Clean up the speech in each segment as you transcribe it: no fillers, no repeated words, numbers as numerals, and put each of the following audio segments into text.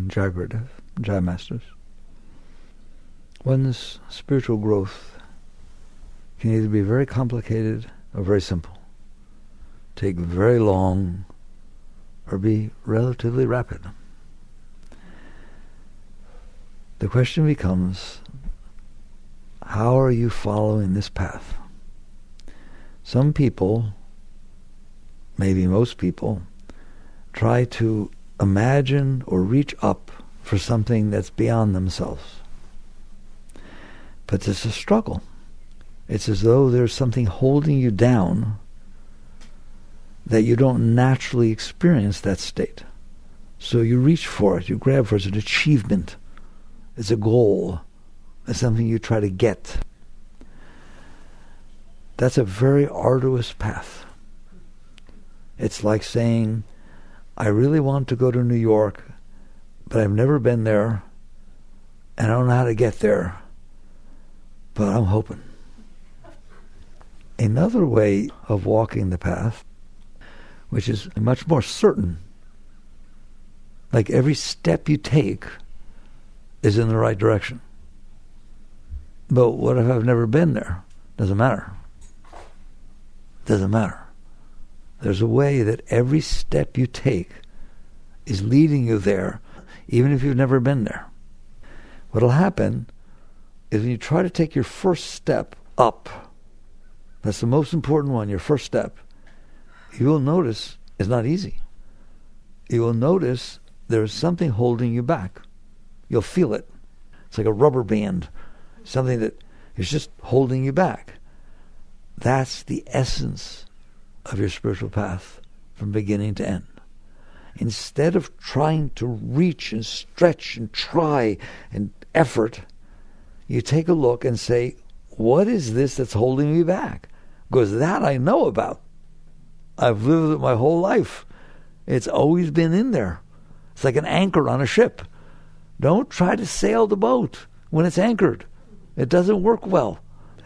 Jai Gurudev, Jai Masters. One's spiritual growth can either be very complicated or very simple, take very long or be relatively rapid. The question becomes, how are you following this path? Some people, maybe most people, try to imagine or reach up for something that's beyond themselves. But it's a struggle. It's as though there's something holding you down that you don't naturally experience that state. So you reach for it, you grab for it. It's an achievement. It's a goal. It's something you try to get. That's a very arduous path. It's like saying, I really want to go to New York, but I've never been there, and I don't know how to get there, but I'm hoping. Another way of walking the path, which is much more certain, like every step you take is in the right direction. But what if I've never been there? Doesn't matter. Doesn't matter. There's a way that every step you take is leading you there, even if you've never been there. What'll happen is when you try to take your first step up, that's the most important one, your first step, you will notice it's not easy. You will notice there's something holding you back. You'll feel it. It's like a rubber band, something that is just holding you back. That's the essence of your spiritual path from beginning to end. Instead of trying to reach and stretch and try and effort, you take a look and say, what is this that's holding me back? Because that I know about. I've lived it my whole life. It's always been in there. It's like an anchor on a ship. Don't try to sail the boat when it's anchored. It doesn't work well.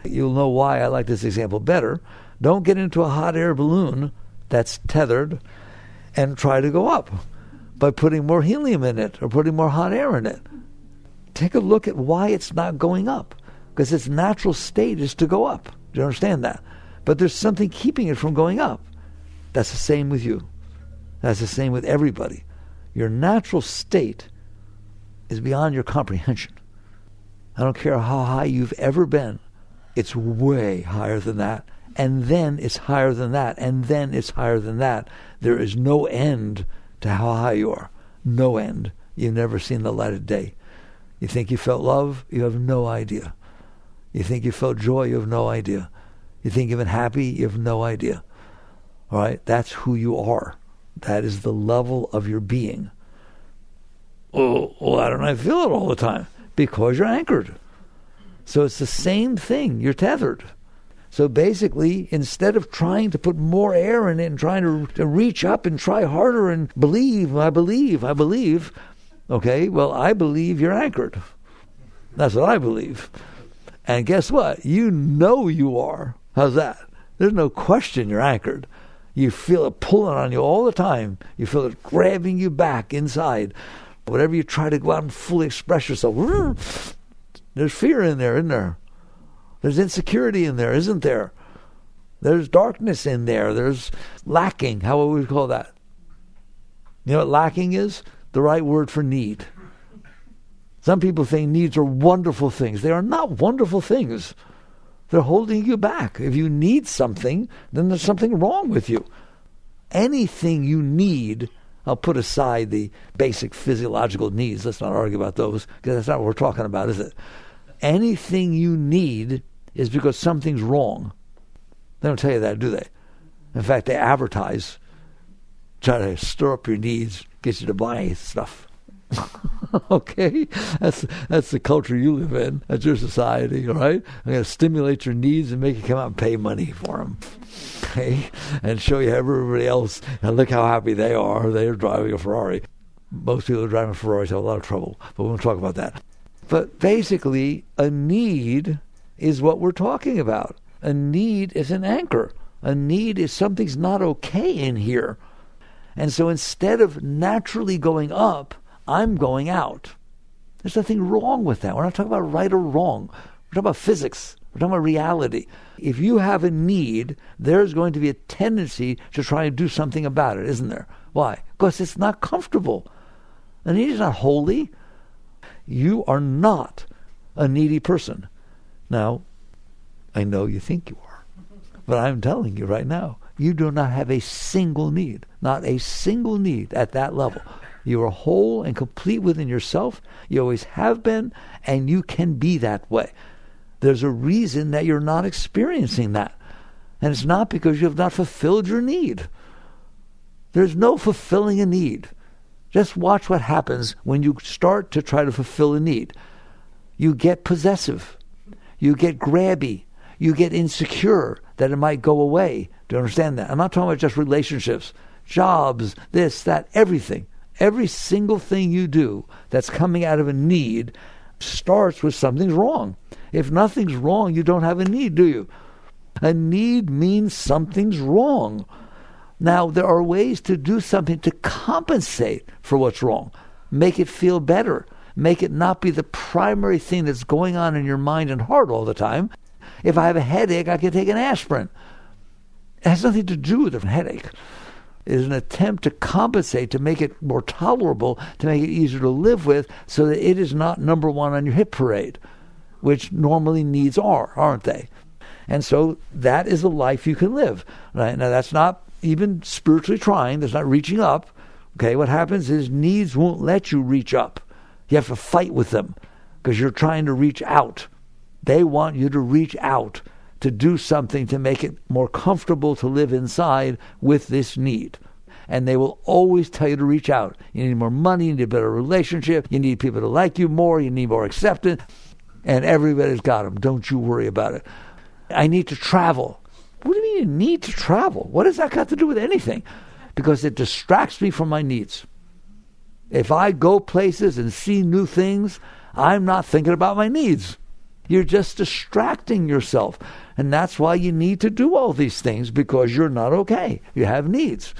You'll know why I like this example better. Don't get into a hot air balloon that's tethered and try to go up by putting more helium in it or putting more hot air in it. Take a look at why it's not going up, because its natural state is to go up. Do you understand that? But there's something keeping it from going up. That's the same with you. That's the same with everybody. Your natural state is beyond your comprehension. I don't care how high you've ever been. It's way higher than that. And then it's higher than that. And then it's higher than that. There is no end to how high you are. No end. You've never seen the light of day. You think you felt love? You have no idea. You think you felt joy? You have no idea. You think you've been happy? You have no idea. All right? That's who you are. That is the level of your being. Oh, why don't I feel it all the time? Because you're anchored. So it's the same thing. You're tethered. So basically, instead of trying to put more air in it and trying to reach up and try harder and believe, I believe, okay, well, I believe you're anchored. That's what I believe. And guess what? You know you are. How's that? There's no question you're anchored. You feel it pulling on you all the time. You feel it grabbing you back inside. Whatever you try to go out and fully express yourself, there's fear in there, isn't there? There's insecurity in there, isn't there? There's darkness in there. There's lacking. How would we call that? You know what lacking is? The right word for need. Some people think needs are wonderful things. They are not wonderful things. They're holding you back. If you need something, then there's something wrong with you. Anything you need, I'll put aside the basic physiological needs. Let's not argue about those, because that's not what we're talking about, is it? Anything you need is because something's wrong. They don't tell you that, do they? In fact, they advertise, try to stir up your needs, get you to buy stuff. Okay? That's the culture you live in. That's your society, all right? I'm going to stimulate your needs and make you come out and pay money for them. Okay? And show you everybody else, and look how happy they are. They're driving a Ferrari. Most people who are driving Ferraris have a lot of trouble, but we won't talk about that. But basically, a need is what we're talking about. A need is an anchor. A need is something's not okay in here. And so instead of naturally going up, I'm going out. There's nothing wrong with that. We're not talking about right or wrong. We're talking about physics. We're talking about reality. If you have a need, there's going to be a tendency to try and do something about it, isn't there? Why? Because it's not comfortable. A need is not holy. You are not a needy person. Now, I know you think you are, but I'm telling you right now, you do not have a single need, not a single need at that level. You are whole and complete within yourself. You always have been, and you can be that way. There's a reason that you're not experiencing that. And it's not because you have not fulfilled your need. There's no fulfilling a need. Just watch what happens when you start to try to fulfill a need. You get possessive. You get grabby. You get insecure that it might go away. Do you understand that? I'm not talking about just relationships, jobs, this, that, everything. Every single thing you do that's coming out of a need starts with something's wrong. If nothing's wrong, you don't have a need, do you? A need means something's wrong. Now, there are ways to do something to compensate for what's wrong. Make it feel better. Make it not be the primary thing that's going on in your mind and heart all the time. If I have a headache, I can take an aspirin. It has nothing to do with a headache. It is an attempt to compensate, to make it more tolerable, to make it easier to live with, so that it is not number one on your hit parade, which normally needs are, aren't they? And so that is a life you can live. Right? Now, that's not even spiritually trying. That's not reaching up. Okay, what happens is needs won't let you reach up. You have to fight with them because you're trying to reach out. They want you to reach out, to do something to make it more comfortable to live inside with this need. And they will always tell you to reach out. You need more money, you need a better relationship, you need people to like you more, you need more acceptance, and everybody's got them. Don't you worry about it. I need to travel. What do you mean you need to travel? What has that got to do with anything? Because it distracts me from my needs. If I go places and see new things, I'm not thinking about my needs. You're just distracting yourself. And that's why you need to do all these things, because you're not okay. You have needs.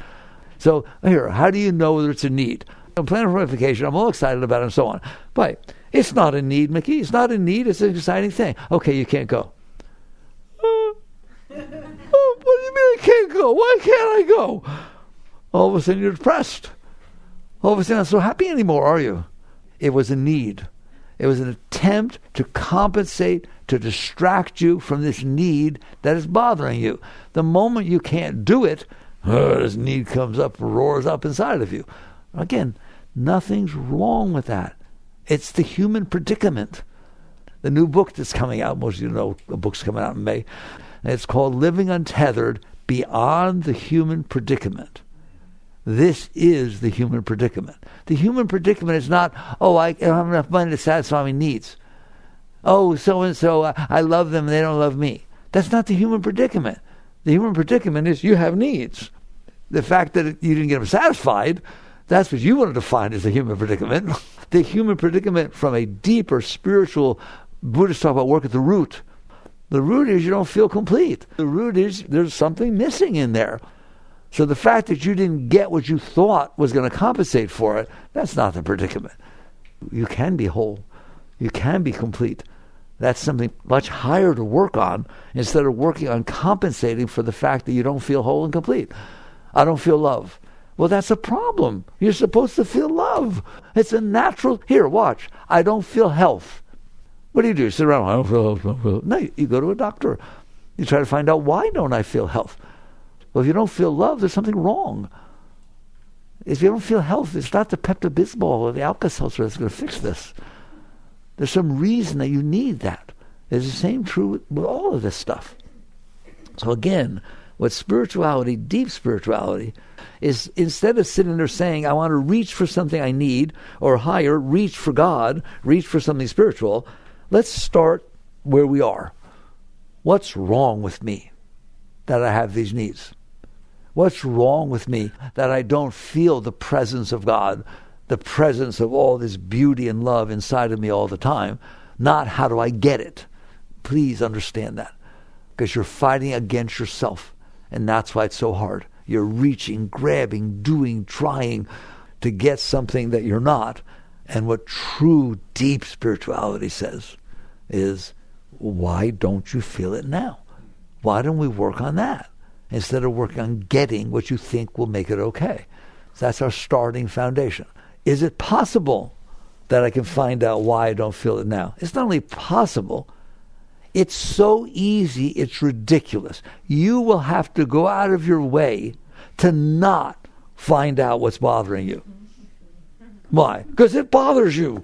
So here, how do you know whether it's a need? I'm planning for vacation. I'm all excited about it and so on. But it's not a need, Mickey. It's not a need. It's an exciting thing. Okay, you can't go. What do you mean I can't go? Why can't I go? All of a sudden you're depressed. All of a sudden you're not so happy anymore, are you? It was a need. It was an attempt to compensate, to distract you from this need that is bothering you. The moment you can't do it, this need comes up, roars up inside of you. Again, nothing's wrong with that. It's the human predicament. The new book that's coming out, most of you know the book's coming out in May, and it's called Living Untethered, Beyond the Human Predicament. This is the human predicament. The human predicament is not, I don't have enough money to satisfy my needs. Oh, so-and-so, I love them and they don't love me. That's not the human predicament. The human predicament is you have needs. The fact that you didn't get them satisfied, that's what you want to define as the human predicament. The human predicament from a deeper spiritual, Buddhists talk about work at the root. The root is you don't feel complete. The root is there's something missing in there. So the fact that you didn't get what you thought was going to compensate for it, that's not the predicament. You can be whole. You can be complete. That's something much higher to work on instead of working on compensating for the fact that you don't feel whole and complete. I don't feel love. Well, that's a problem. You're supposed to feel love. It's a natural... Here, watch. I don't feel health. What do? You sit around, I don't feel health. No, you go to a doctor. You try to find out, why don't I feel health? Well, if you don't feel love, there's something wrong. If you don't feel health, it's not the Pepto-Bismol or the Alka-Seltzer that's going to fix this. There's some reason that you need that. It's the same true with all of this stuff. So again, what spirituality, deep spirituality, is instead of sitting there saying, I want to reach for something I need, or higher, reach for God, reach for something spiritual, let's start where we are. What's wrong with me that I have these needs? What's wrong with me that I don't feel the presence of God, the presence of all this beauty and love inside of me all the time? Not how do I get it? Please understand that. Because you're fighting against yourself. And that's why it's so hard. You're reaching, grabbing, doing, trying to get something that you're not. And what true, deep spirituality says is, why don't you feel it now? Why don't we work on that instead of working on getting what you think will make it okay? So that's our starting foundation. Is it possible that I can find out why I don't feel it now? It's not only possible, it's so easy, it's ridiculous. You will have to go out of your way to not find out what's bothering you. Why? Because it bothers you.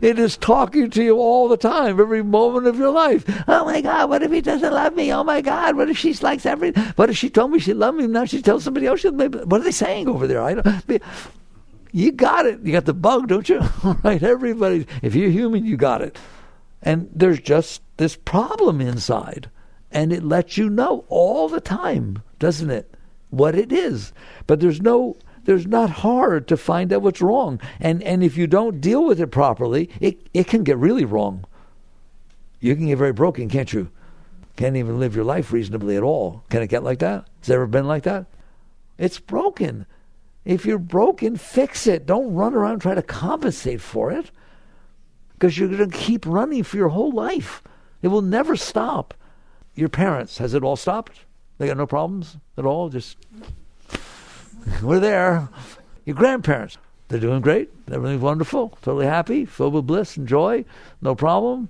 It is talking to you all the time, every moment of your life. Oh my God, what if he doesn't love me? Oh my God, what if she likes everything? What if she told me she loved me, now she tells somebody else she loved me? What are they saying over there? You got it. You got the bug, don't you? All right, everybody. If you're human, you got it. And there's just this problem inside. And it lets you know all the time, doesn't it, what it is. But there's not hard to find out what's wrong. And if you don't deal with it properly, it can get really wrong. You can get very broken, can't you? Can't even live your life reasonably at all. Can it get like that? Has it ever been like that? It's broken. If you're broken, fix it. Don't run around trying to compensate for it, because you're going to keep running for your whole life. It will never stop. Your parents, has it all stopped? They got no problems at all? Just, we're there. Your grandparents, they're doing great. Everything's wonderful. Totally happy, filled with bliss and joy. No problem.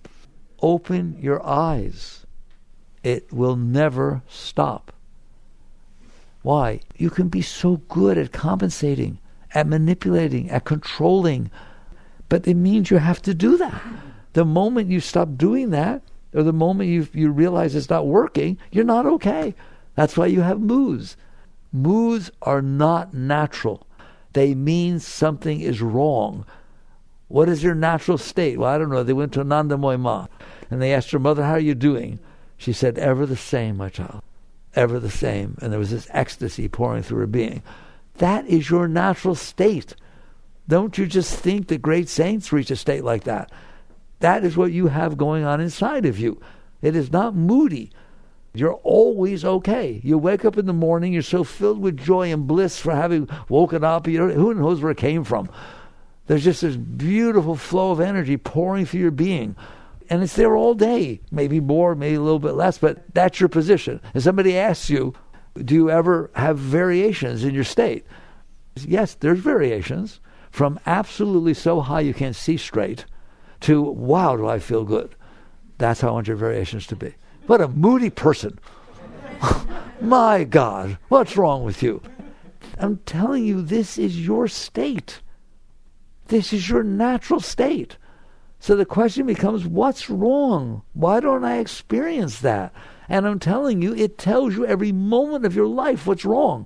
Open your eyes. It will never stop. Why? You can be so good at compensating, at manipulating, at controlling, but it means you have to do that. The moment you stop doing that, or the moment you realize it's not working, you're not okay. That's why you have moods. Moods are not natural. They mean something is wrong. What is your natural state? Well, I don't know. They went to Ananda Moy Ma, and they asked her mother, how are you doing? She said, ever the same, my child. Ever the same. And there was this ecstasy pouring through her being. That is your natural state. Don't you just think the great saints reach a state like that? That is what you have going on inside of you. It is not moody. You're always okay. You wake up in the morning, you're so filled with joy and bliss for having woken up. Who knows where it came from? There's just this beautiful flow of energy pouring through your being. And it's there all day, maybe more, maybe a little bit less, but that's your position. And somebody asks you, do you ever have variations in your state? Yes, there's variations, from absolutely so high you can't see straight to, wow, do I feel good. That's how I want your variations to be. What a moody person. My God, what's wrong with you? I'm telling you, this is your state. This is your natural state. So the question becomes, what's wrong? Why don't I experience that? And I'm telling you, it tells you every moment of your life what's wrong.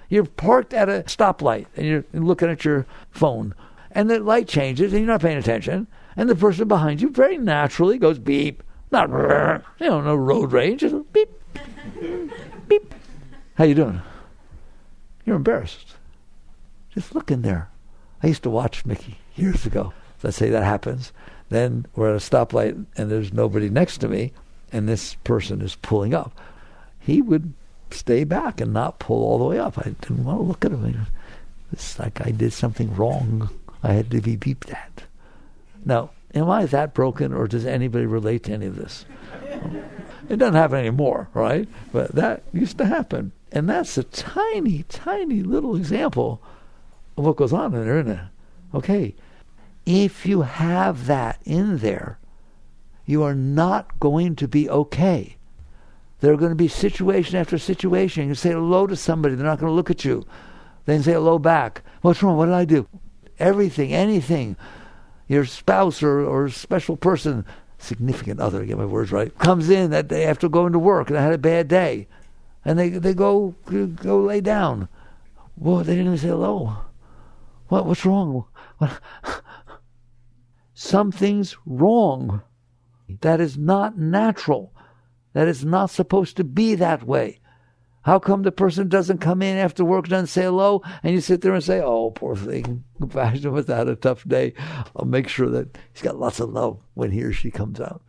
You're parked at a stoplight, and you're looking at your phone, and the light changes, and you're not paying attention, and the person behind you very naturally goes beep. Not, no road rage, just beep, beep. How you doing? You're embarrassed. Just look in there. I used to watch Mickey years ago. Let's say that happens. Then we're at a stoplight and there's nobody next to me and this person is pulling up. He would stay back and not pull all the way up. I didn't want to look at him. It's like I did something wrong. I had to be beeped at. Now, am I that broken, or does anybody relate to any of this? It doesn't happen anymore, right? But that used to happen. And that's a tiny, tiny little example of what goes on in there, isn't it? Okay. If you have that in there, you are not going to be okay. There are going to be situation after situation. You say hello to somebody, they're not going to look at you. Then say hello back. What's wrong? What did I do? Everything, anything. Your spouse or special person, significant other, get my words right, comes in that day after going to work and I had a bad day. And they go lay down. Whoa, they didn't even say hello. What's wrong? Something's wrong. That is not natural. That is not supposed to be that way. How come the person doesn't come in after work, doesn't say hello, and you sit there and say, oh, poor thing, compassion was had a tough day. I'll make sure that he's got lots of love when he or she comes out.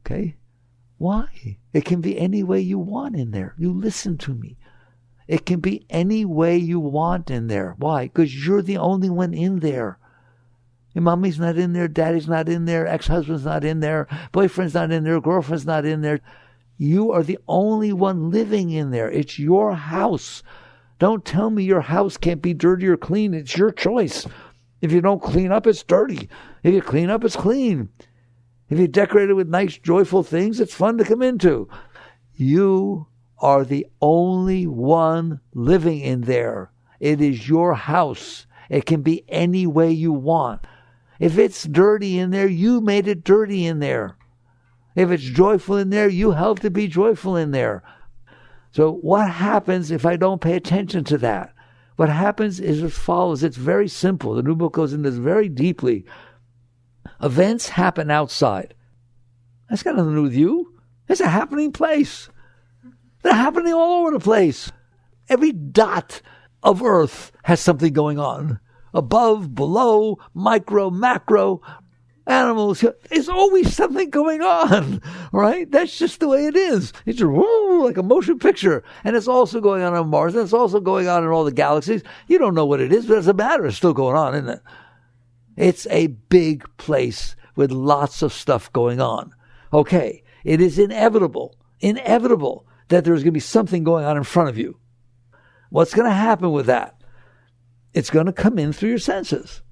Okay? Why? It can be any way you want in there. You listen to me. It can be any way you want in there. Why? Because you're the only one in there. Your mommy's not in there, daddy's not in there, ex-husband's not in there, boyfriend's not in there, girlfriend's not in there. You are the only one living in there. It's your house. Don't tell me your house can't be dirty or clean. It's your choice. If you don't clean up, it's dirty. If you clean up, it's clean. If you decorate it with nice, joyful things, it's fun to come into. You are the only one living in there. It is your house. It can be any way you want. If it's dirty in there, you made it dirty in there. If it's joyful in there, you helped it be joyful in there. So what happens if I don't pay attention to that? What happens is as follows. It's very simple. The new book goes into this very deeply. Events happen outside. That's got nothing to do with you. It's a happening place. They're happening all over the place. Every dot of Earth has something going on. Above, below, micro, macro, animals. There's always something going on, right? That's just the way it is. It's like a motion picture. And it's also going on Mars, and it's also going on in all the galaxies. You don't know what it is, but it doesn't matter. It's still going on, isn't it? It's a big place with lots of stuff going on. Okay, it is inevitable that there's going to be something going on in front of you. What's going to happen with that? It's going to come in through your senses.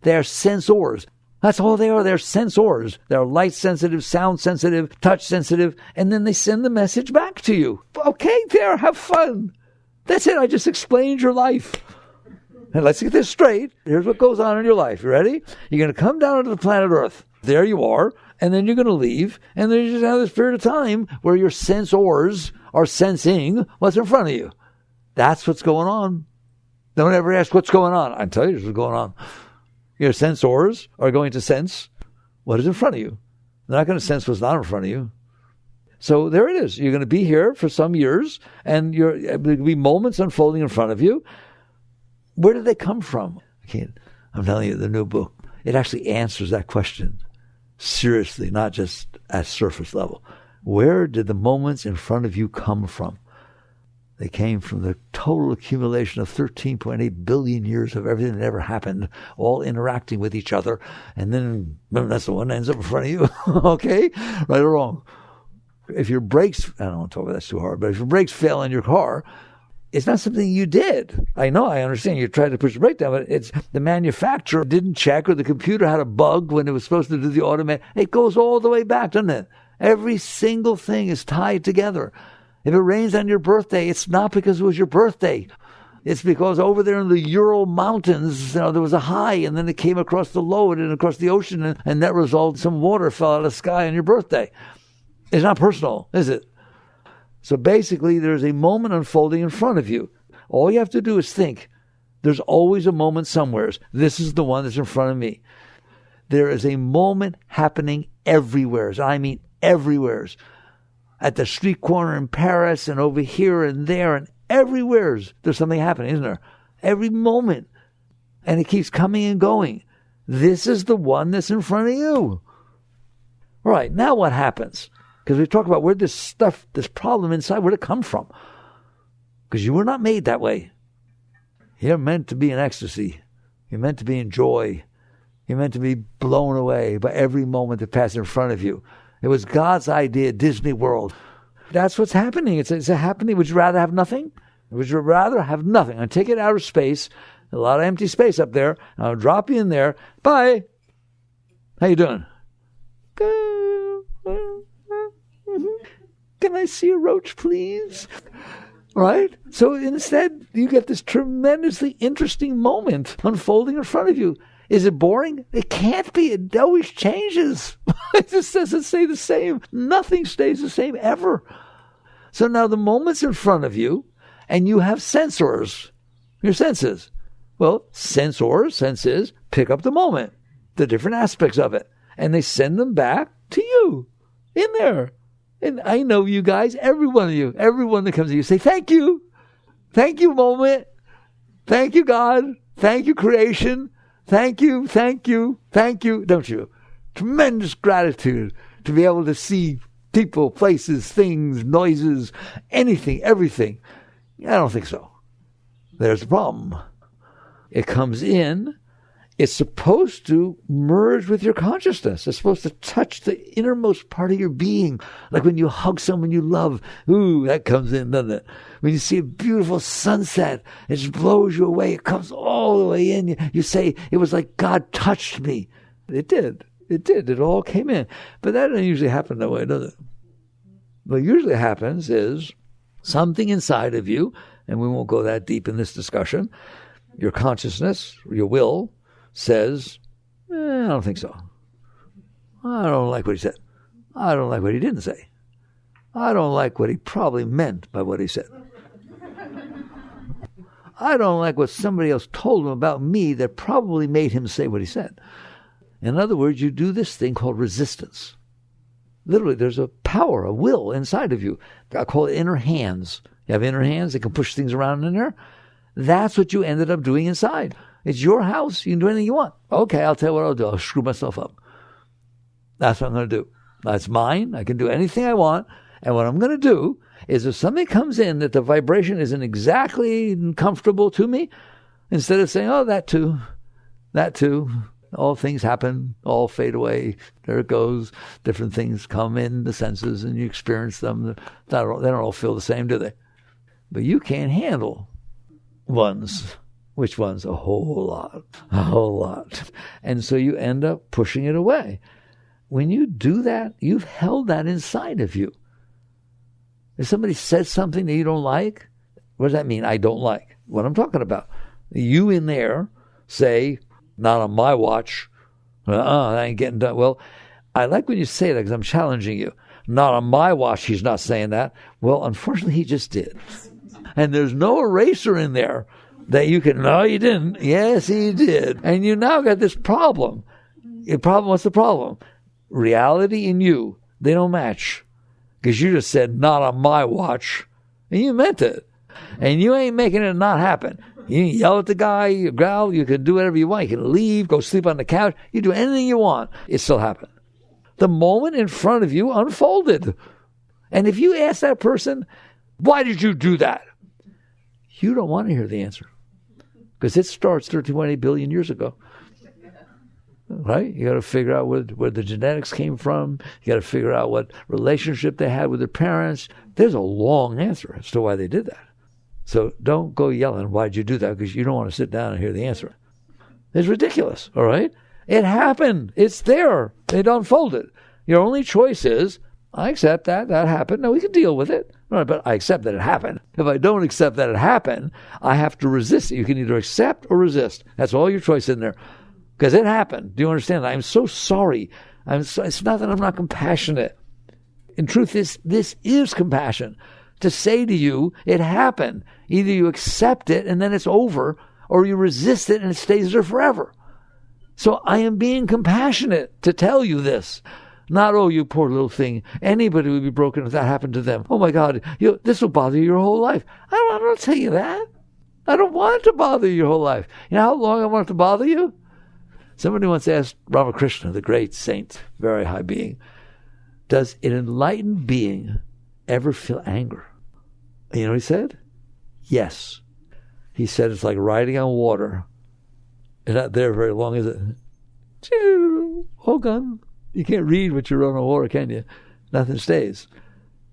They're sensors. That's all they are. They're sensors. They're light sensitive, sound sensitive, touch sensitive, and then they send the message back to you. Okay, there, have fun. That's it. I just explained your life. And let's get this straight. Here's what goes on in your life. You ready? You're going to come down to the planet Earth. There you are. And then you're going to leave. And then you just have this period of time where your sensors are sensing what's in front of you. That's what's going on. Don't ever ask what's going on. I tell you what's going on. Your sensors are going to sense what is in front of you. They're not going to sense what's not in front of you. So there it is. You're going to be here for some years, and there will be moments unfolding in front of you. Where did they come from? I'm telling you, the new book, it actually answers that question seriously, not just at surface level. Where did the moments in front of you come from? They came from the total accumulation of 13.8 billion years of everything that ever happened, all interacting with each other. And then that's the one that ends up in front of you. Okay? Right or wrong? If your brakes, I don't want to talk about that too hard, but if your brakes fail in your car, it's not something you did. I know, I understand. You tried to push the brake down, but it's the manufacturer didn't check, or the computer had a bug when it was supposed to do the automatic. It goes all the way back, doesn't it? Every single thing is tied together. If it rains on your birthday, it's not because it was your birthday. It's because over there in the Ural Mountains, there was a high, and then it came across the low and across the ocean, and that result, some water fell out of the sky on your birthday. It's not personal, is it? So basically, there's a moment unfolding in front of you. All you have to do is think. There's always a moment somewhere. This is the one that's in front of me. There is a moment happening everywhere. I mean everywhere. At the street corner in Paris, and over here and there, and everywhere there's something happening, isn't there? Every moment. And it keeps coming and going. This is the one that's in front of you. All right, now what happens? Because we talk about where this stuff, this problem inside, where'd it come from? Because you were not made that way. You're meant to be in ecstasy. You're meant to be in joy. You're meant to be blown away by every moment that passes in front of you. It was God's idea, Disney World. That's what's happening. It's a happening. Would you rather have nothing? Would you rather have nothing? I'm take it out of space, a lot of empty space up there. I'll drop you in there. Bye. How you doing? Good. Can I see a roach, please? Right? So instead, you get this tremendously interesting moment unfolding in front of you. Is it boring? It can't be. It always changes. It just doesn't stay the same. Nothing stays the same ever. So now the moment's in front of you, and you have sensors, your senses. Well, senses, pick up the moment, the different aspects of it, and they send them back to you in there. And I know you guys, every one of you, everyone that comes to you, say, thank you. Thank you, moment. Thank you, God. Thank you, creation. Thank you, don't you? Tremendous gratitude to be able to see people, places, things, noises, anything, everything. I don't think so. There's the problem. It comes in, It's supposed to merge with your consciousness. It's supposed to touch the innermost part of your being. Like when you hug someone you love, ooh, that comes in, doesn't it? When you see a beautiful sunset, it just blows you away. It comes all the way in. You say, it was like God touched me. It did. It did. It all came in. But that doesn't usually happen that way, does it? What usually happens is something inside of you, and we won't go that deep in this discussion, your consciousness, your will, says, I don't think so. I don't like what he said. I don't like what he didn't say. I don't like what he probably meant by what he said. I don't like what somebody else told him about me that probably made him say what he said. In other words, you do this thing called resistance. Literally, there's a power, a will inside of you. I call it inner hands. You have inner hands that can push things around in there. That's what you ended up doing inside. It's your house. You can do anything you want. Okay, I'll tell you what I'll do. I'll screw myself up. That's what I'm going to do. That's mine. I can do anything I want. And what I'm going to do is if something comes in that the vibration isn't exactly comfortable to me, instead of saying, oh, that too, all things happen, all fade away, there it goes, different things come in the senses and you experience them. They don't all feel the same, do they? But you can't handle ones. Which ones? A whole lot. And so you end up pushing it away. When you do that, you've held that inside of you. If somebody says something that you don't like, what does that mean? I don't like. What I'm talking about. You in there say, not on my watch. I ain't getting done. Well, I like when you say that because I'm challenging you. Not on my watch, he's not saying that. Well, unfortunately, he just did. And there's no eraser in there that you can, no, you didn't. Yes, he did. And you now got this problem. What's the problem? Reality and you, they don't match. Because you just said, not on my watch. And you meant it. And you ain't making it not happen. You can yell at the guy, you growl, you can do whatever you want. You can leave, go sleep on the couch. You do anything you want. It still happened. The moment in front of you unfolded. And if you ask that person, why did you do that? You don't want to hear the answer. Because it starts 13.8 billion years ago. Right? You got to figure out where the genetics came from. You got to figure out what relationship they had with their parents. There's a long answer as to why they did that. So don't go yelling, why'd you do that? Because you don't want to sit down and hear the answer. It's ridiculous, all right? It happened. It's there. It unfolded. Your only choice is, I accept that happened. Now we can deal with it. Right, but I accept that it happened. If I don't accept that it happened, I have to resist it. You can either accept or resist. That's all your choice in there. Because it happened. Do you understand? I'm so sorry. It's not that I'm not compassionate. In truth, this is compassion. To say to you, it happened. Either you accept it and then it's over, or you resist it and it stays there forever. So I am being compassionate to tell you this. Not, oh, you poor little thing. Anybody would be broken if that happened to them. Oh, my God, this will bother you your whole life. I don't want to tell you that. I don't want it to bother you your whole life. You know how long I want it to bother you? Somebody once asked Ramakrishna, the great saint, very high being, does an enlightened being ever feel anger? And you know what he said? Yes. He said it's like riding on water. It's not there very long, is it? Hold on. You can't read what you're on water, can you? Nothing stays.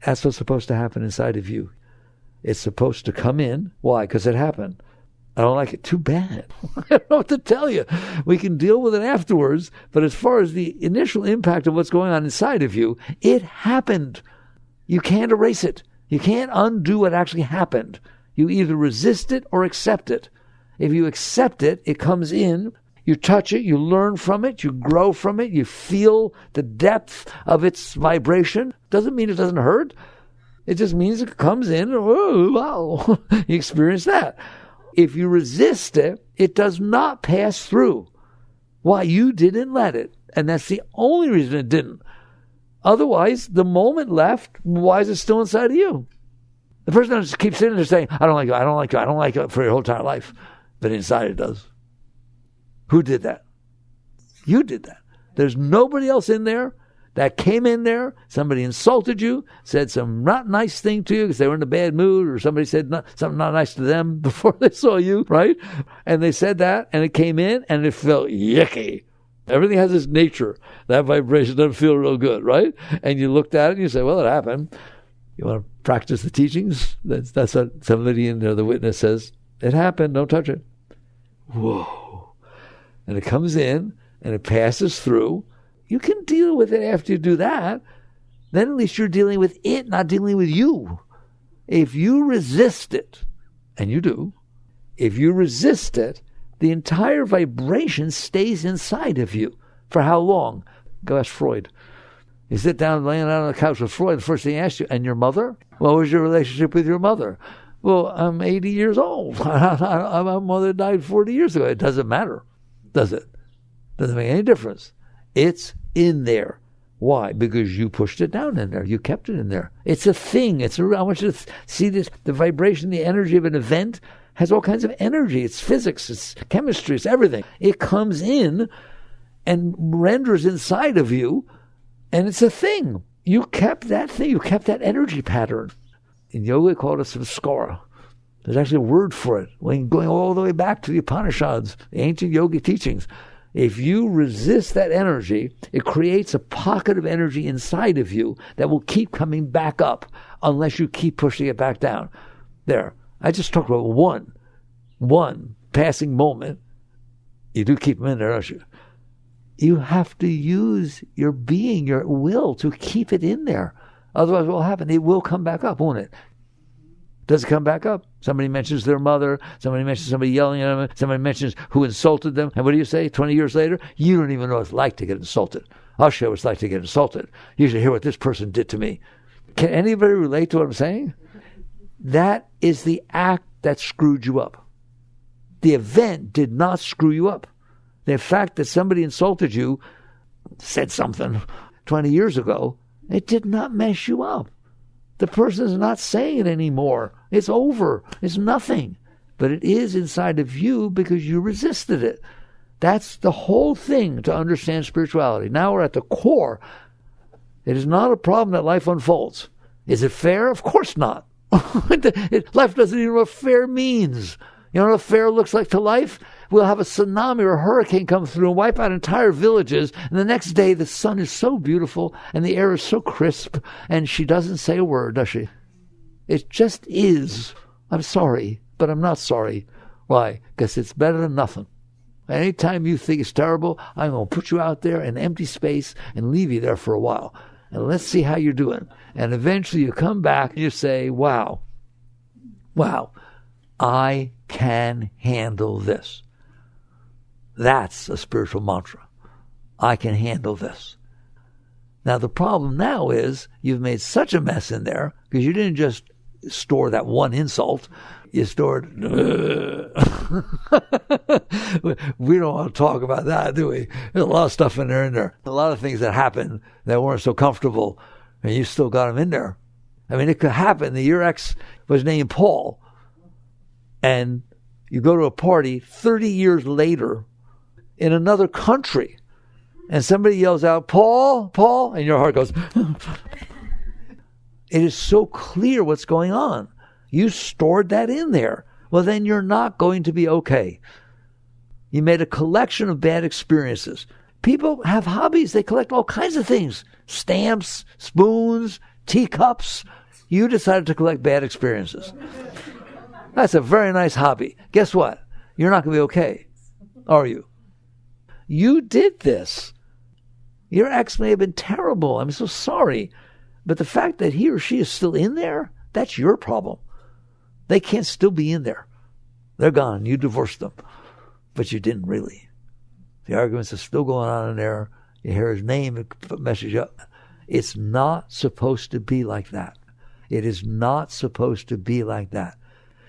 That's what's supposed to happen inside of you. It's supposed to come in. Why? Because it happened. I don't like it. Too bad. I don't know what to tell you. We can deal with it afterwards, but as far as the initial impact of what's going on inside of you, it happened. You can't erase it. You can't undo what actually happened. You either resist it or accept it. If you accept it, it comes in. You touch it, you learn from it, you grow from it, you feel the depth of its vibration. Doesn't mean it doesn't hurt. It just means it comes in, oh, wow, you experience that. If you resist it, it does not pass through. Why? You didn't let it. And that's the only reason it didn't. Otherwise, the moment left, why is it still inside of you? The person just keeps sitting there saying, I don't like you, I don't like you, I don't like you for your whole entire life. But inside it does. Who did that? You did that. There's nobody else in there that came in there, somebody insulted you, said some not nice thing to you because they were in a bad mood, or somebody said something not nice to them before they saw you, right? And they said that, and it came in, and it felt yucky. Everything has its nature. That vibration doesn't feel real good, right? And you looked at it and you say, well, it happened. You want to practice the teachings? That's what somebody in there, the witness says, it happened, don't touch it. Whoa. And it comes in and it passes through. You can deal with it after you do that. Then at least you're dealing with it, not dealing with you. If you resist it, and you do, if you resist it, the entire vibration stays inside of you. For how long? Go ask Freud. You sit down laying out on the couch with Freud, the first thing he asks you, and your mother? What was your relationship with your mother? Well, I'm 80 years old. My mother died 40 years ago. It doesn't matter, does it? Doesn't make any difference. It's in there. Why? Because you pushed it down in there. You kept it in there. It's a thing. I want you to see this. The vibration, the energy of an event has all kinds of energy. It's physics, it's chemistry, it's everything. It comes in and renders inside of you, and it's a thing. You kept that thing. You kept that energy pattern. In yoga, we call it a samskara. There's actually a word for it. Going all the way back to the Upanishads, the ancient yogi teachings. If you resist that energy, it creates a pocket of energy inside of you that will keep coming back up unless you keep pushing it back down. There. I just talked about one passing moment. You do keep them in there, don't you? You have to use your being, your will, to keep it in there. Otherwise, what will happen? It will come back up, won't it? Does it come back up? Somebody mentions their mother. Somebody mentions somebody yelling at them. Somebody mentions who insulted them. And what do you say 20 years later? You don't even know what it's like to get insulted. I'll show you what it's like to get insulted. You should hear what this person did to me. Can anybody relate to what I'm saying? That is the act that screwed you up. The event did not screw you up. The fact that somebody insulted you, said something 20 years ago, it did not mess you up. The person is not saying it anymore. It's over. It's nothing. But it is inside of you because you resisted it. That's the whole thing to understand spirituality. Now we're at the core. It is not a problem that life unfolds. Is it fair? Of course not. Life doesn't even know what fair means. You know what fair looks like to life? We'll have a tsunami or a hurricane come through and wipe out entire villages, and the next day the sun is so beautiful and the air is so crisp, and she doesn't say a word, does she? It just is. I'm sorry, but I'm not sorry. Why? Because it's better than nothing. Anytime you think it's terrible, I'm going to put you out there in empty space and leave you there for a while. And let's see how you're doing. And eventually you come back and you say, wow, I can handle this. That's a spiritual mantra. I can handle this. Now the problem now is you've made such a mess in there because you didn't just store that one insult. You stored... We don't want to talk about that, do we? There's a lot of stuff in there. A lot of things that happened that weren't so comfortable, and you still got them in there. I mean, it could happen. Your ex was named Paul, and you go to a party 30 years later in another country, and somebody yells out, Paul, Paul, and your heart goes... It is so clear what's going on. You stored that in there. Well, then you're not going to be okay. You made a collection of bad experiences. People have hobbies. They collect all kinds of things. Stamps, spoons, teacups. You decided to collect bad experiences. That's a very nice hobby. Guess what? You're not going to be okay, are you? You did this. Your ex may have been terrible. I'm so sorry. But the fact that he or she is still in there, that's your problem. They can't still be in there. They're gone. You divorced them. But you didn't really. The arguments are still going on in there. You hear his name, it messes you up. It's not supposed to be like that. It is not supposed to be like that.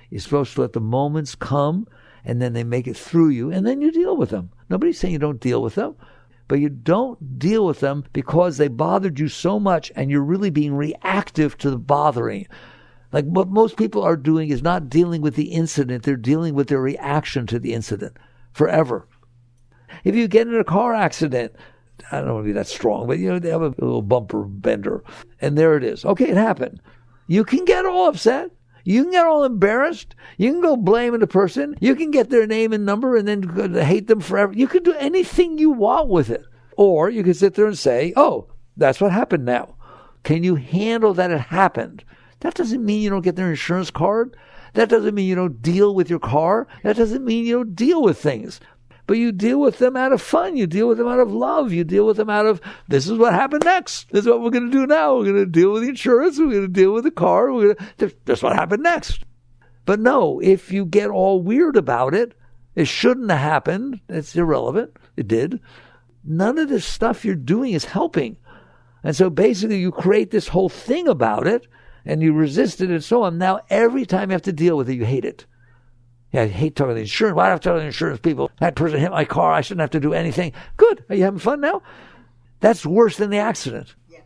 You're supposed to let the moments come, and then they make it through you, and then you deal with them. Nobody's saying you don't deal with them. But you don't deal with them because they bothered you so much and you're really being reactive to the bothering. Like what most people are doing is not dealing with the incident. They're dealing with their reaction to the incident forever. If you get in a car accident, I don't want to be that strong, but they have a little bumper bender. And there it is. Okay, it happened. You can get all upset. You can get all embarrassed. You can go blaming the person. You can get their name and number and then hate them forever. You can do anything you want with it. Or you can sit there and say, oh, that's what happened now. Can you handle that it happened? That doesn't mean you don't get their insurance card. That doesn't mean you don't deal with your car. That doesn't mean you don't deal with things. But you deal with them out of fun. You deal with them out of love. You deal with them out of, this is what happened next. This is what we're going to do now. We're going to deal with the insurance. We're going to deal with the car. That's what happened next. But no, if you get all weird about it, it shouldn't have happened. It's irrelevant. It did. None of this stuff you're doing is helping. And so basically you create this whole thing about it and you resist it and so on. Now every time you have to deal with it, you hate it. Yeah, I hate talking to the insurance. Why do I have to talk to the insurance people? That person hit my car. I shouldn't have to do anything. Good. Are you having fun now? That's worse than the accident. Yes.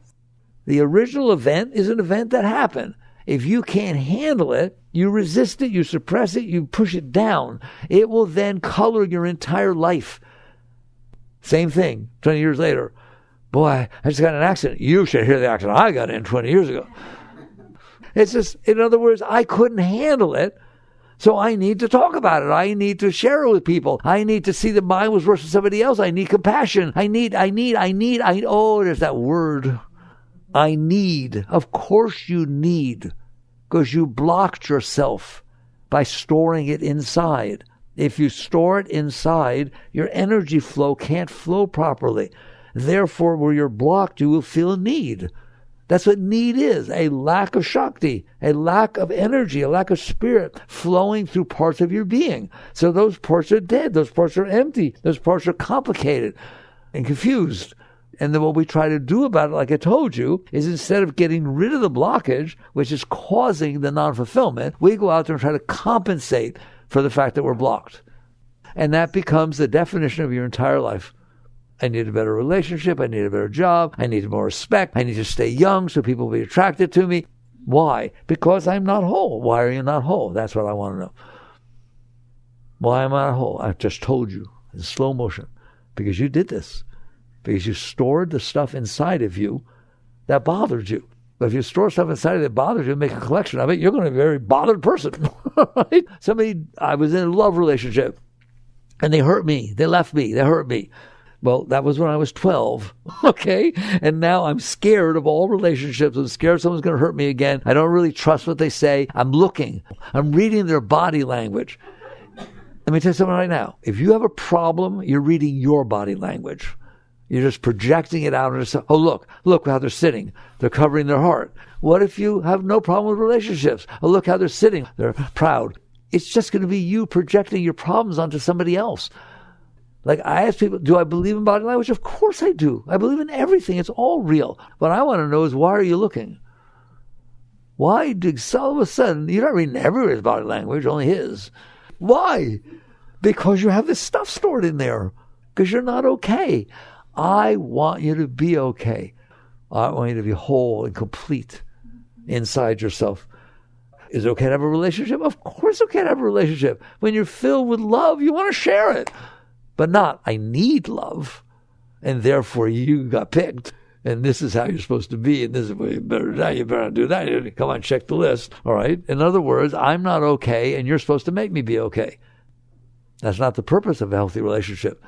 The original event is an event that happened. If you can't handle it, you resist it, you suppress it, you push it down. It will then color your entire life. Same thing, 20 years later. Boy, I just got in an accident. You should hear the accident I got in 20 years ago. It's just, in other words, I couldn't handle it. So I need to talk about it. I need to share it with people. I need to see that mine was worse than somebody else. I need compassion. Oh, there's that word. I need. Of course you need. Because you blocked yourself by storing it inside. If you store it inside, your energy flow can't flow properly. Therefore, where you're blocked, you will feel need. That's what need is, a lack of Shakti, a lack of energy, a lack of spirit flowing through parts of your being. So those parts are dead, those parts are empty, those parts are complicated and confused. And then what we try to do about it, like I told you, is instead of getting rid of the blockage, which is causing the non-fulfillment, we go out there and try to compensate for the fact that we're blocked. And that becomes the definition of your entire life. I need a better relationship. I need a better job. I need more respect. I need to stay young so people will be attracted to me. Why? Because I'm not whole. Why are you not whole? That's what I want to know. Why am I not whole? I've just told you in slow motion. Because you did this. Because you stored the stuff inside of you that bothered you. But if you store stuff inside of you that bothers you and make a collection of it, you're going to be a very bothered person. Right? I was in a love relationship and they hurt me. They left me. They hurt me. Well, that was when I was 12, okay? And now I'm scared of all relationships. I'm scared someone's going to hurt me again. I don't really trust what they say. I'm looking. I'm reading their body language. Let me tell you something right now. If you have a problem, you're reading your body language. You're just projecting it out. And oh, look how they're sitting. They're covering their heart. What if you have no problem with relationships? Oh, look how they're sitting. They're proud. It's just going to be you projecting your problems onto somebody else. Like I ask people, do I believe in body language? Of course I do. I believe in everything. It's all real. What I want to know is, why are you looking? Why do all of a sudden, you're not reading everybody's body language, only his. Why? Because you have this stuff stored in there. Because you're not okay. I want you to be okay. I want you to be whole and complete inside yourself. Is it okay to have a relationship? Of course it's okay to have a relationship. When you're filled with love, you want to share it. But not, I need love, and therefore you got picked, and this is how you're supposed to be, and this is what you better do, you better do that. Come on, check the list, all right? In other words, I'm not okay, and you're supposed to make me be okay. That's not the purpose of a healthy relationship.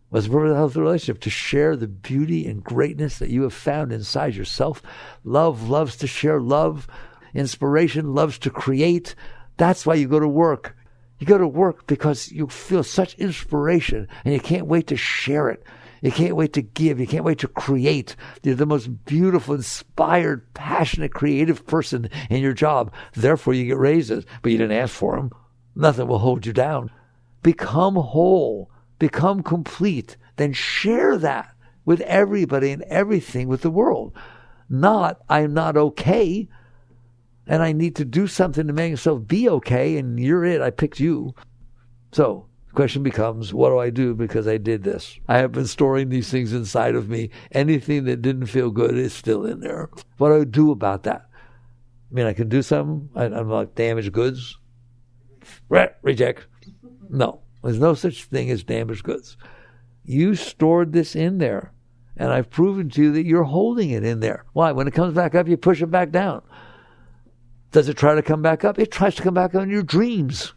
What's the purpose of a healthy relationship? To share the beauty and greatness that you have found inside yourself. Love loves to share love. Inspiration loves to create. That's why you go to work. You go to work because you feel such inspiration and you can't wait to share it. You can't wait to give. You can't wait to create. You're the most beautiful, inspired, passionate, creative person in your job. Therefore, you get raises, but you didn't ask for them. Nothing will hold you down. Become whole. Become complete. Then share that with everybody and everything with the world. Not, I'm not okay, and I need to do something to make myself be okay, and you're it. I picked you. So the question becomes, what do I do because I did this? I have been storing these things inside of me. Anything that didn't feel good is still in there. What do I do about that? I mean, I can do something. I'm like damaged goods. Reject. No, there's no such thing as damaged goods. You stored this in there. And I've proven to you that you're holding it in there. Why? When it comes back up, you push it back down. Does it try to come back up? It tries to come back up in your dreams.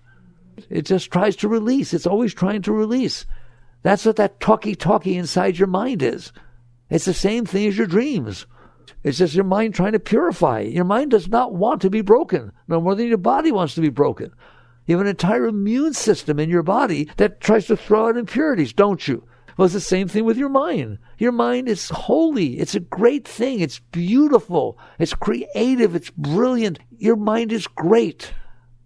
It just tries to release. It's always trying to release. That's what that talkie inside your mind is. It's the same thing as your dreams. It's just your mind trying to purify. Your mind does not want to be broken, no more than your body wants to be broken. You have an entire immune system in your body that tries to throw out impurities, don't you? Well, it's the same thing with your mind. Your mind is holy. It's a great thing. It's beautiful. It's creative. It's brilliant. Your mind is great.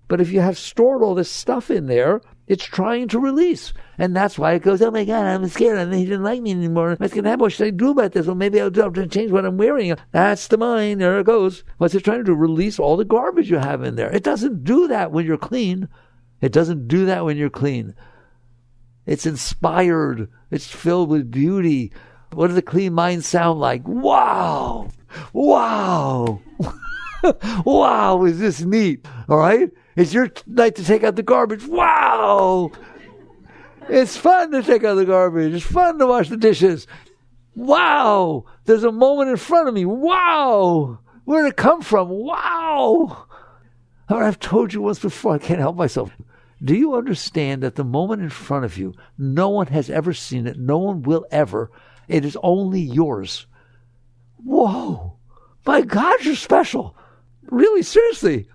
But if you have stored all this stuff in there, it's trying to release. And that's why it goes, oh my God, I'm scared. He didn't like me anymore. What's going to happen? What should I do about this? Well, maybe I'll have to change what I'm wearing. That's the mind. There it goes. What's it trying to do? Release all the garbage you have in there. It doesn't do that when you're clean. It doesn't do that when you're clean. It's inspired. It's filled with beauty. What does a clean mind sound like? Wow. Wow. Wow, is this neat? All right? It's your night to take out the garbage. Wow. It's fun to take out the garbage. It's fun to wash the dishes. Wow. There's a moment in front of me. Wow. Where did it come from? Wow. I've told you once before, I can't help myself. Do you understand that the moment in front of you, no one has ever seen it, no one will ever, it is only yours? Whoa. My God, you're special. Really, seriously.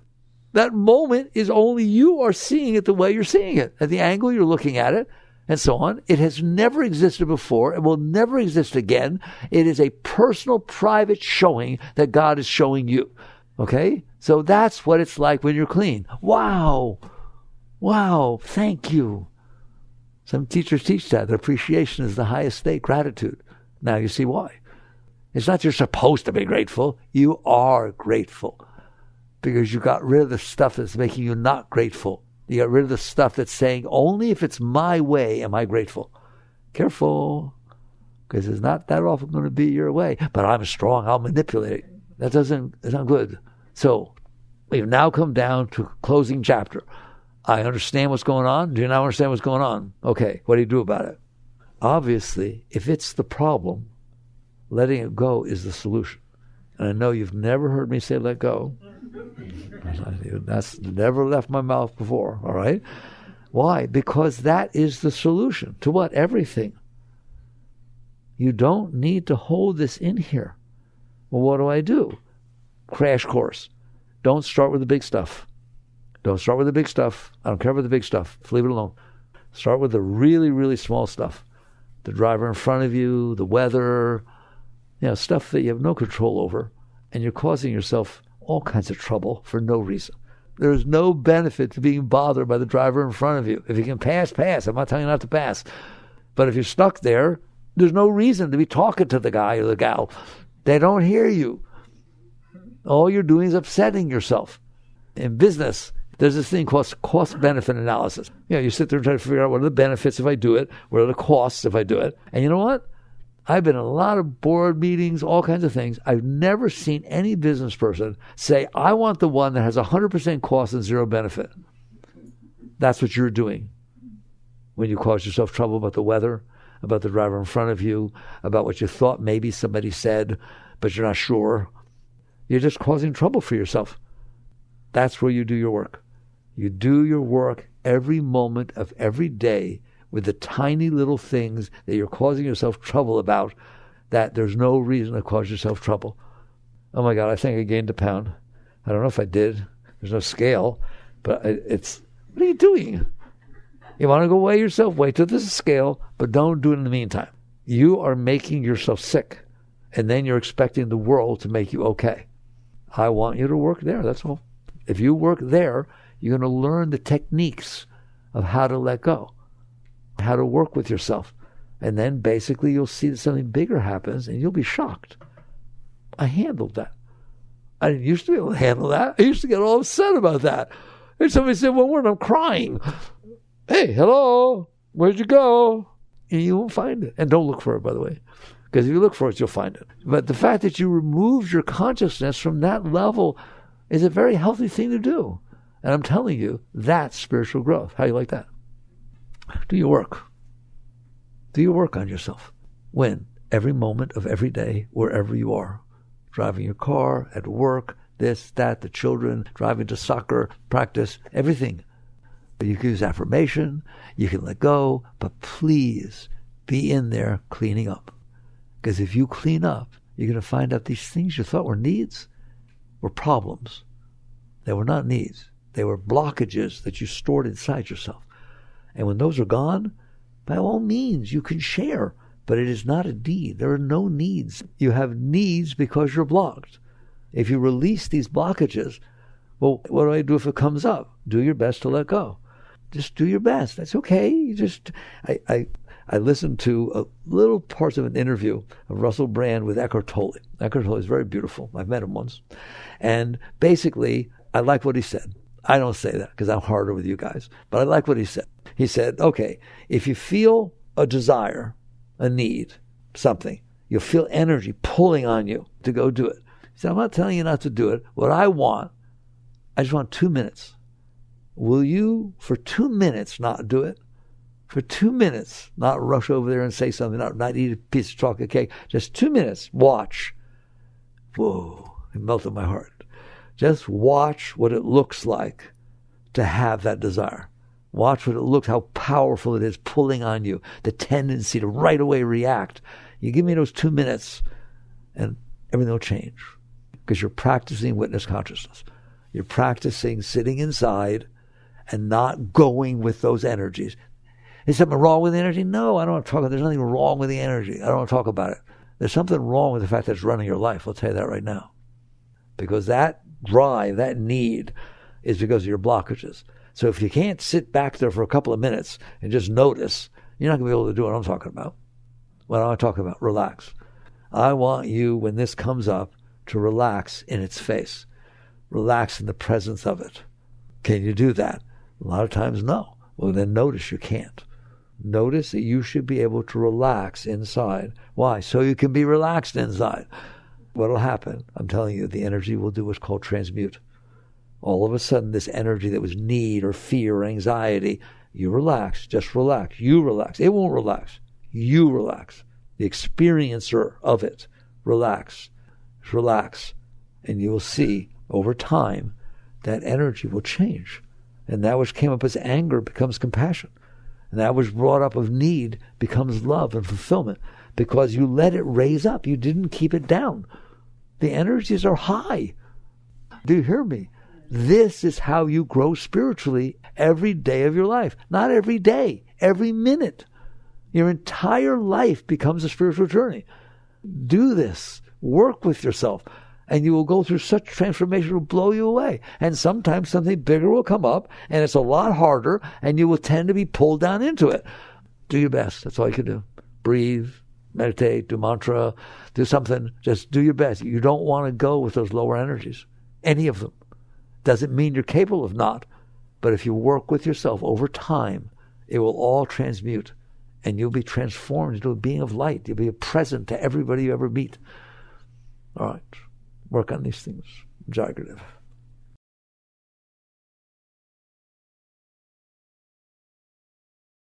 That moment is only you are seeing it the way you're seeing it, at the angle you're looking at it, and so on. It has never existed before. It will never exist again. It is a personal, private showing that God is showing you. Okay? So that's what it's like when you're clean. Wow. Wow. Thank you. Some teachers teach that appreciation is the highest state, gratitude. Now you see why. It's not you're supposed to be grateful. You are grateful. Because you got rid of the stuff that's making you not grateful. You got rid of the stuff that's saying, only if it's my way am I grateful. Careful, because it's not that often going to be your way. But I'm strong, I'll manipulate it. It's not good. So, we've now come down to a closing chapter. I understand what's going on. Do you now understand what's going on? Okay, what do you do about it? Obviously, if it's the problem, letting it go is the solution. And I know you've never heard me say let go. That's never left my mouth before, all right? Why? Because that is the solution to what? Everything. You don't need to hold this in here. Well, what do? Crash course. Don't start with the big stuff. Don't start with the big stuff. I don't care about the big stuff. Leave it alone. Start with the really, really small stuff. The driver in front of you, the weather, stuff that you have no control over, and you're causing yourself all kinds of trouble for no reason. There is no benefit to being bothered by the driver in front of you. If you can pass, pass. I'm not telling you not to pass. But if you're stuck there, there's no reason to be talking to the guy or the gal. They don't hear you. All you're doing is upsetting yourself. In business, there's this thing called cost-benefit analysis. You sit there and try to figure out what are the benefits if I do it, what are the costs if I do it. And you know what? I've been in a lot of board meetings, all kinds of things. I've never seen any business person say, I want the one that has 100% cost and zero benefit. That's what you're doing when you cause yourself trouble about the weather, about the driver in front of you, about what you thought maybe somebody said, but you're not sure. You're just causing trouble for yourself. That's where you do your work. You do your work every moment of every day with the tiny little things that you're causing yourself trouble about, that there's no reason to cause yourself trouble. Oh my God, I think I gained a pound. I don't know if I did. There's no scale, but what are you doing? You want to go weigh yourself? Wait till there's a scale, but don't do it in the meantime. You are making yourself sick, and then you're expecting the world to make you okay. I want you to work there, that's all. If you work there, you're going to learn the techniques of how to let go, how to work with yourself. And then basically you'll see that something bigger happens and you'll be shocked. I handled that. I didn't used to be able to handle that. I used to get all upset about that. And somebody said one word, I'm crying. Hey, hello, where'd you go? And you won't find it. And don't look for it, by the way. Because if you look for it, you'll find it. But the fact that you removed your consciousness from that level is a very healthy thing to do. And I'm telling you, that's spiritual growth. How do you like that? Do your work. Do your work on yourself. When? every moment of every day, wherever you are. Driving your car, at work, this, that, the children, driving to soccer, practice, everything. You can use affirmation, you can let go, but please be in there cleaning up. Because if you clean up, you're going to find out these things you thought were needs were problems. They were not needs. They were blockages that you stored inside yourself. And when those are gone, by all means, you can share. But it is not a need. There are no needs. You have needs because you're blocked. If you release these blockages, well, what do I do if it comes up? Do your best to let go. Just do your best. That's okay. I listened to a little parts of an interview of Russell Brand with Eckhart Tolle. Eckhart Tolle is very beautiful. I've met him once. And basically, I like what he said. I don't say that because I'm harder with you guys. But I like what he said. He said, okay, if you feel a desire, a need, something, you'll feel energy pulling on you to go do it. He said, I'm not telling you not to do it. What I just want 2 minutes. Will you, for 2 minutes, not do it? For 2 minutes, not rush over there and say something, not eat a piece of chocolate cake. Just 2 minutes, watch. Whoa, it melted my heart. Just watch what it looks like to have that desire. Watch what it looks, how powerful it is pulling on you, the tendency to right away react. You give me those 2 minutes and everything will change because you're practicing witness consciousness. You're practicing sitting inside and not going with those energies. Is something wrong with the energy? No, I don't want to talk about it. There's nothing wrong with the energy. I don't want to talk about it. There's something wrong with the fact that it's running your life. I'll tell you that right now. Because that drive, that need, is because of your blockages. So if you can't sit back there for a couple of minutes and just notice, you're not going to be able to do what I'm talking about. What am I talking about? Relax. I want you, when this comes up, to relax in its face. Relax in the presence of it. Can you do that? A lot of times, no. Well, then notice you can't. Notice that you should be able to relax inside. Why? So you can be relaxed inside. What will happen? I'm telling you, the energy will do what's called transmute. All of a sudden, this energy that was need or fear or anxiety, you relax, just relax. You relax. It won't relax. You relax. The experiencer of it, relax. Just relax. And you will see over time that energy will change. And that which came up as anger becomes compassion. And that which brought up of need becomes love and fulfillment because you let it raise up. You didn't keep it down. The energies are high. Do you hear me? This is how you grow spiritually every day of your life. Not every day, every minute. Your entire life becomes a spiritual journey. Do this. Work with yourself. And you will go through such transformation, it will blow you away. And sometimes something bigger will come up, and it's a lot harder, and you will tend to be pulled down into it. Do your best. That's all you can do. Breathe, meditate, do mantra, do something. Just do your best. You don't want to go with those lower energies, any of them. Doesn't mean you're capable of not. But if you work with yourself over time, it will all transmute, and you'll be transformed into a being of light. You'll be a present to everybody you ever meet. All right. Work on these things. Jagaradev.